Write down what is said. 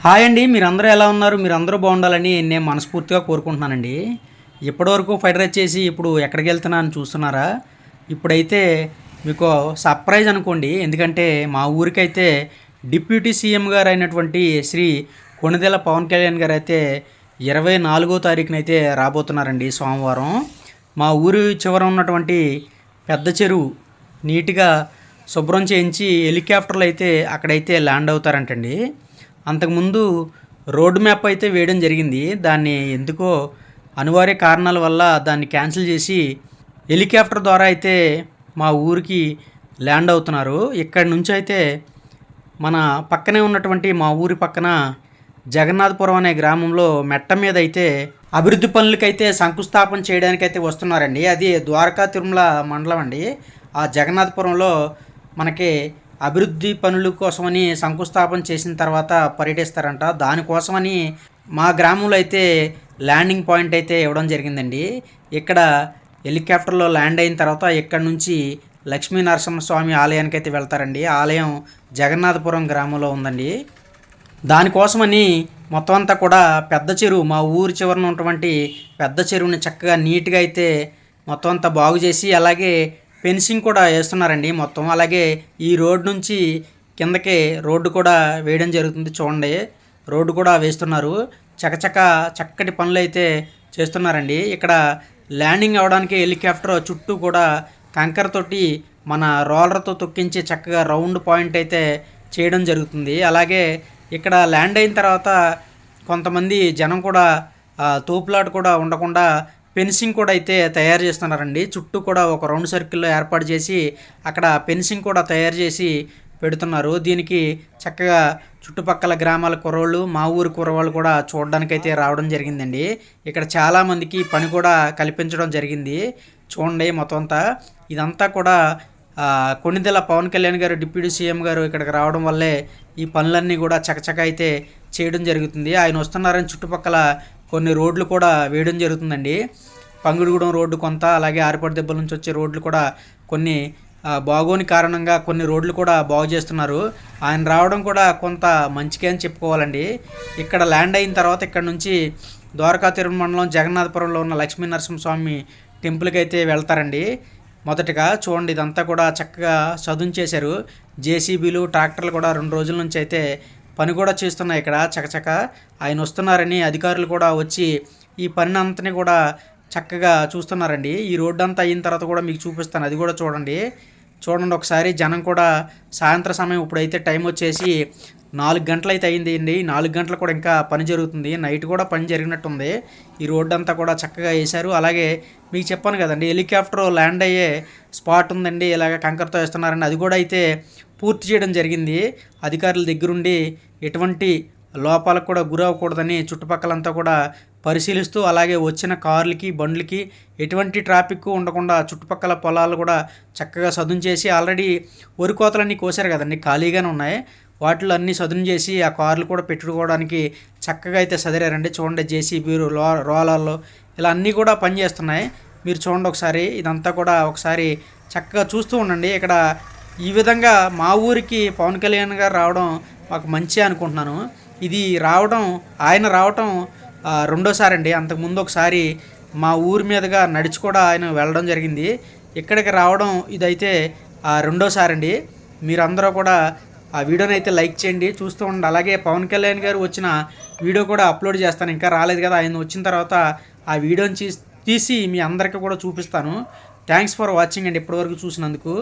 Hi అండి. మీరందరూ ఎలా ఉన్నారు? మీరందరూ బాగుండాలని నేను మనస్ఫూర్తిగా కోరుకుంటున్నానండి. ఇప్పటివరకు ఫ్రైడ్ రైస్ చేసి ఇప్పుడు ఎక్కడికెళ్తున్నా అని చూస్తున్నారా? ఇప్పుడైతే మీకు సర్ప్రైజ్ అనుకోండి. ఎందుకంటే మా ఊరికైతే డిప్యూటీ సీఎం గారైనటువంటి శ్రీ కొణిదెల పవన్ కళ్యాణ్ గారైతే 24వ తారీఖునైతే రాబోతున్నారండి సోమవారం. మా ఊరి చివర ఉన్నటువంటి పెద్ద చెరువు నీట్‌గా శుభ్రం చేయించి హెలికాప్టర్‌లో అయితే అక్కడైతే ల్యాండ్ అవుతారంటండి. అంతకుముందు రోడ్ మ్యాప్ అయితే వేయడం జరిగింది. దాన్ని ఎందుకో అనివార్య కారణాల వల్ల దాన్ని క్యాన్సిల్ చేసి హెలికాప్టర్ ద్వారా అయితే మా ఊరికి ల్యాండ్ అవుతున్నారు. ఇక్కడి నుంచి అయితే మన పక్కనే ఉన్నటువంటి మా ఊరి పక్కన జగన్నాథపురం అనే గ్రామంలో మెట్ట మీద అయితే అభివృద్ధి పనులకైతే శంకుస్థాపన చేయడానికైతే వస్తున్నారండి. అది ద్వారకా తిరుమల మండలం అండి. ఆ జగన్నాథపురంలో మనకి అభివృద్ధి పనుల కోసమని శంకుస్థాపన చేసిన తర్వాత పర్యటిస్తారంట. దానికోసమని మా గ్రామంలో అయితే ల్యాండింగ్ పాయింట్ అయితే ఇవ్వడం జరిగిందండి. ఇక్కడ హెలికాప్టర్లో ల్యాండ్ అయిన తర్వాత ఇక్కడ నుంచి లక్ష్మీ నరసింహస్వామి ఆలయానికి అయితే వెళ్తారండి. ఆలయం జగన్నాథపురం గ్రామంలో ఉందండి. దానికోసమని మొత్తం అంతా కూడా పెద్ద చెరువు, మా ఊరి చివరన ఉన్నటువంటి పెద్ద చెరువుని చక్కగా నీట్గా అయితే మొత్తం అంతా బాగు చేసి అలాగే ఫెన్సింగ్ కూడా వేస్తున్నారండి మొత్తం. అలాగే ఈ రోడ్ నుంచి కిందకి రోడ్డు కూడా వేయడం జరుగుతుంది. చూడండి, రోడ్డు కూడా వేస్తున్నారు. చక్కటి పనులు అయితే చేస్తున్నారండి. ఇక్కడ ల్యాండింగ్ అవ్వడానికి హెలికాప్టర్ చుట్టూ కూడా కంకర తోటి మన రోలర్తో తొక్కించి చక్కగా రౌండ్ పాయింట్ అయితే చేయడం జరుగుతుంది. అలాగే ఇక్కడ ల్యాండ్ అయిన తర్వాత కొంతమంది జనం కూడా తోపులాట కూడా ఉండకుండా ఫెన్సింగ్ కూడా అయితే తయారు చేస్తున్నారండి. చుట్టూ కూడా ఒక రౌండ్ సర్కిల్లో ఏర్పాటు చేసి అక్కడ ఫెన్సింగ్ కూడా తయారు చేసి పెడుతున్నారు. దీనికి చక్కగా చుట్టుపక్కల గ్రామాల కుర్రోళ్ళు, మా ఊరి కుర్రవాళ్ళు కూడా చూడడానికైతే రావడం జరిగిందండి. ఇక్కడ చాలామందికి పని కూడా కల్పించడం జరిగింది. చూడండి మొత్తం అంతా ఇదంతా కూడా కొణిదెల పవన్ కళ్యాణ్ గారు డిప్యూటీ సీఎం గారు ఇక్కడికి రావడం వల్లే ఈ పనులన్నీ కూడా చకచక అయితే చేయడం జరుగుతుంది. ఆయన వస్తున్నారని చుట్టుపక్కల కొన్ని రోడ్లు కూడా వేయడం జరుగుతుందండి. పంగుడుగూడెం రోడ్డు కొంత, అలాగే ఆరిపడి దెబ్బల నుంచి వచ్చే రోడ్లు కూడా కొన్ని బాగోని కారణంగా కొన్ని రోడ్లు కూడా బాగు చేస్తున్నారు. ఆయన రావడం కూడా కొంత మంచికే అని చెప్పుకోవాలండి. ఇక్కడ ల్యాండ్ అయిన తర్వాత ఇక్కడ నుంచి ద్వారకా తిరుమల మండలం జగన్నాథపురంలో ఉన్న లక్ష్మీ నరసింహస్వామి టెంపుల్కి అయితే వెళ్తారండి. మొదటగా చూడండి, ఇదంతా కూడా చక్కగా చదును చేశారు. జేసీబీలు, ట్రాక్టర్లు కూడా 2 రోజుల నుంచి అయితే పని కూడా చేస్తున్నాయి. ఇక్కడ చకచక ఆయన వస్తున్నారని అధికారులు కూడా వచ్చి ఈ పని అంతని కూడా చక్కగా చూస్తున్నారండి. ఈ రోడ్డు అంతా అయిన తర్వాత కూడా మీకు చూపిస్తాను, అది కూడా చూడండి ఒకసారి. జనం కూడా సాయంత్రం సమయం ఇప్పుడైతే టైం వచ్చేసి 4 గంటలు అయితే అయింది అండి. 4 గంటలు కూడా ఇంకా పని జరుగుతుంది. నైట్ కూడా పని జరిగినట్టుంది. ఈ రోడ్డు అంతా కూడా చక్కగా వేశారు. అలాగే మీకు చెప్పాను కదండి, హెలికాప్టర్ ల్యాండ్ అయ్యే స్పాట్ ఉందండి. ఇలాగ కంకరతో వేస్తున్నారండి. అది కూడా అయితే పూర్తి చేయడం జరిగింది. అధికారుల దగ్గరుండి ఎటువంటి లోపాలకు కూడా గురవ్వకూడదని చుట్టుపక్కలంతా కూడా పరిశీలిస్తూ, అలాగే వచ్చిన కార్లకి, బండ్లకి ఎటువంటి ట్రాఫిక్ ఉండకుండా చుట్టుపక్కల పొలాలు కూడా చక్కగా సదును చేసి, ఆల్రెడీ వరి కోతలన్నీ కోసారు కదండి, ఖాళీగానే ఉన్నాయి. వాటిలో అన్నీ సదును చేసి ఆ కార్లు కూడా పెట్టుకోవడానికి చక్కగా అయితే సదిరారండి. చూడండి, జేసీబీలు, రోలర్లు ఇలా అన్నీ కూడా పనిచేస్తున్నాయి. మీరు చూడండి ఒకసారి. ఇదంతా కూడా ఒకసారి చక్కగా చూస్తూ ఉండండి. ఇక్కడ ఈ విధంగా మా ఊరికి పవన్ కళ్యాణ్ గారు రావడం మాకు మంచి అనుకుంటున్నాను. ఇది ఆయన రావటం రెండోసారి అండి. అంతకుముందు ఒకసారి మా ఊరి మీదుగా నడిచి కూడా ఆయన వెళ్ళడం జరిగింది. ఇక్కడికి రావడం ఇదైతే రెండోసారి అండి. మీరందరూ కూడా ఆ వీడియోని అయితే లైక్ చేయండి, చూస్తూ ఉండండి. అలాగే పవన్ కళ్యాణ్ గారు వచ్చిన వీడియో కూడా అప్లోడ్ చేస్తాను. ఇంకా రాలేదు కదా, ఆయన వచ్చిన తర్వాత ఆ వీడియోని తీసి మీ అందరికీ కూడా చూపిస్తాను. థ్యాంక్స్ ఫర్ వాచింగ్ అండి ఇప్పటివరకు చూసినందుకు.